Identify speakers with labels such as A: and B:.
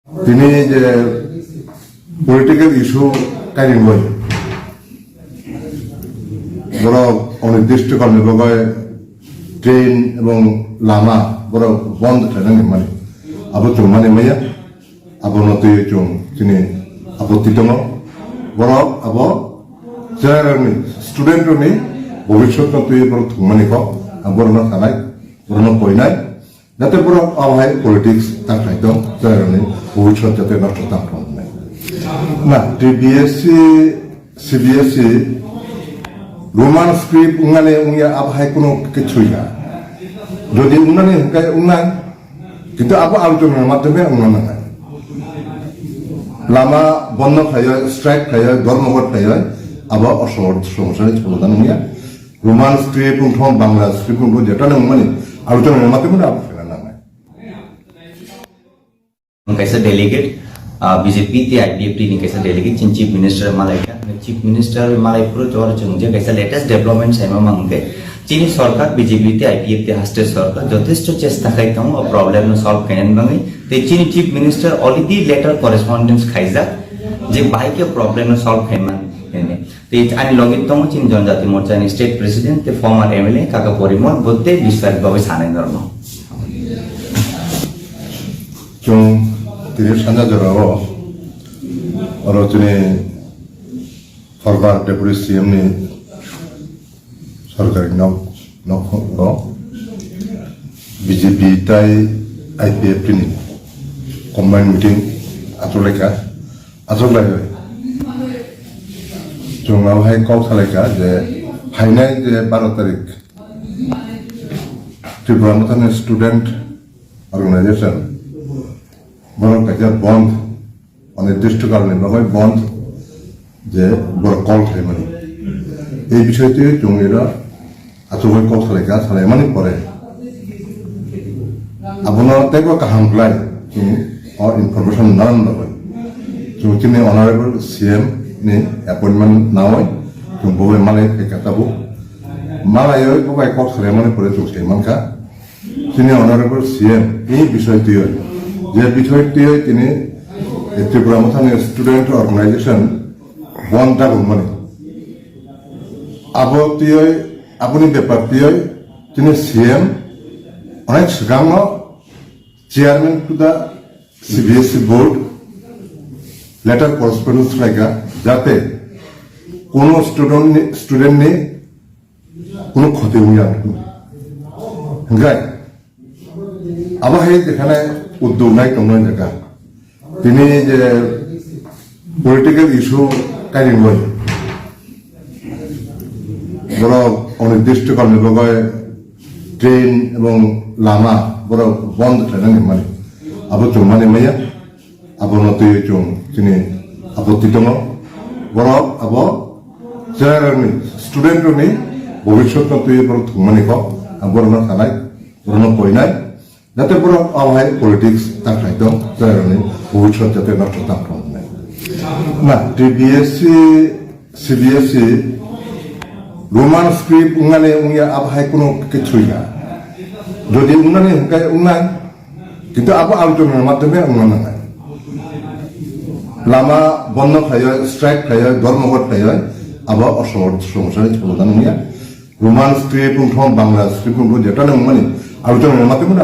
A: তিনি যে political issue কাহিনী বই বড় অনির্দিষ্টকালের লগে ট্রেন এবং লামা বড় বন্ধ থাকেন মানে আবো চুং মানে মাইয়া আবো নতুন চুং তিনি আপত্তি দङ বড় আবো জেনারেলনি স্টুডেন্টনি ভবিষ্যৎ নতুন বড় থুমানি ক বড় থানাই বড় কইনাই যাতে বড় আবহাই পলিটিক্স তাকাই দং জেনারেলনি ভবিষ্যৎ যাতে নষ্ট থাকতো না টিবিএসসি সিবিএসসি রোমান স্ক্রিপ্ট উঙ্গানে উঙ্গিয়া আবহাই কোনো কিছুই না যদি উঙ্গানে হুকায় উঙ্গান কিন্তু আবো আলোচনার মাধ্যমে উঙ্গানো হয় লামা বন্ধ খাই হয় স্ট্রাইক খাই হয় ধর্মঘট খাই হয় আবো অসহর সমস্যার সমাধান উঙ্গিয়া রোমান স্ক্রিপ্ট উঠোন বাংলা স্ক্রিপ্ট উঠো যেটা না উঙ্গানি আলোচনার মাধ্যমে আবো ফেলা না
B: कैसे डेलीगेट बीजेपी ते आईपीएफ नी कैसे डेलीगेट चीफ मिनिस्टर मालाइका चीफ मिनिस्टर मालाइ पुरो जोर चंगे कैसे लेटेस्ट डेवलपमेंट साइमा मांगे चीनी सरकार बीजेपी ते आईपीएफ ते हास्टे सरकार যথেষ্ট চেষ্টা খাইতাম প্রবলেম সলভ কেনেন বাঙি তে চীনি chief minister already letter correspondence খাইজা যে বাইকে প্রবলেম সলভ খাইমান কেনে তে আনি লগিত তম চীন জনজাতি মোর্চা নি স্টেট প্রেসিডেন্ট তে ফর্মার এমএলএ কাকা পরিমল বলতে বিস্তারিতভাবে সানাই ধর্ম
A: 좀 되게 산자들하고 어러더니 설발 deputy CM니 सरकारी 넣고 BJP তাই IPF নি কম্বাইন্ড মিটিং আতলেকা আজলাই জঙ্গাহাই কল খালাইকা যে ফাইনাল যে 12 তারিখ ত্রিপুরা মথানে স্টুডেন্ট অর্গানাইজেশন বড় কাজা বন্ধ অনির্দিষ্ট কারণে নয় বন্ধ যে বড় কল খাই মানে এই বিষয়টি জঙ্গিরা আচরণ কল খালাইকা সালাই মানে পরে আপনার তাইব কাহামলাই ইনফরমেশন নান নয় जोंनि অনারেবল সিএম नि अपॉइंटमेंट नावय जों बबे मालाय फेकाताबो मालाय बबाय कल खालामनानै परे जों सेमानखा जोंनि অনারেবল সিএম এই বিষয়টি যে বিষয়টি তিনি ত্রিপুরা মথানে স্টুডেন্ট অর্গানাইজেশন বন্ধ থাকুন মানে আবতীয় আপনি ব্যাপারটিও তিনি সিএম অনেক সিগাং chairman to the CBSE board letter correspondence রাখা যাতে কোনো স্টুডেন্ট নেই কোনো ক্ষতি হইয়া হ্যাঁ আবার যেখানে উদ্যোগ নাই দङ জায়গা তিনি যে পলিটিক্যাল ইস্যু কাহিনী বই বড় অনির্দিষ্টকালের লগে ট্রেন এবং লামা বড় বন্ধ থাকেন মানে আবো চুং মানে মাইয়া আবো নতুন চুং তিনি আপত্তি দङ বড় আবো জেনারেলনি স্টুডেন্টনি ভবিষ্যৎ নতুন বড় থুমানি ক বড় থানাই বড় কইনাই যাতে বড় আবহাই পলিটিক্স তাকাই দং জেনারেলনি ভবিষ্যৎ যাতে নষ্ট থাকতো না টিবিএসসি সিবিএসসি রোমান স্ক্রিপ্ট উঙ্গানে উঙ্গিয়া আবহাই কোনো কিছুই না যদি উঙ্গানে হুকায় উঙ্গান কিন্তু আবো আলোচনার মাধ্যমে উঙ্গানো হয় লামা বন্ধ খাই হয় স্ট্রাইক খাই হয় ধর্মঘট খাই হয় আবার অসহর সমস্যার সমাধান রোমান স্ক্রিপ্ট উঠোন বাংলা স্ক্রিপ্ট উঠো যেটা না মানে আলোচনার মাধ্যমে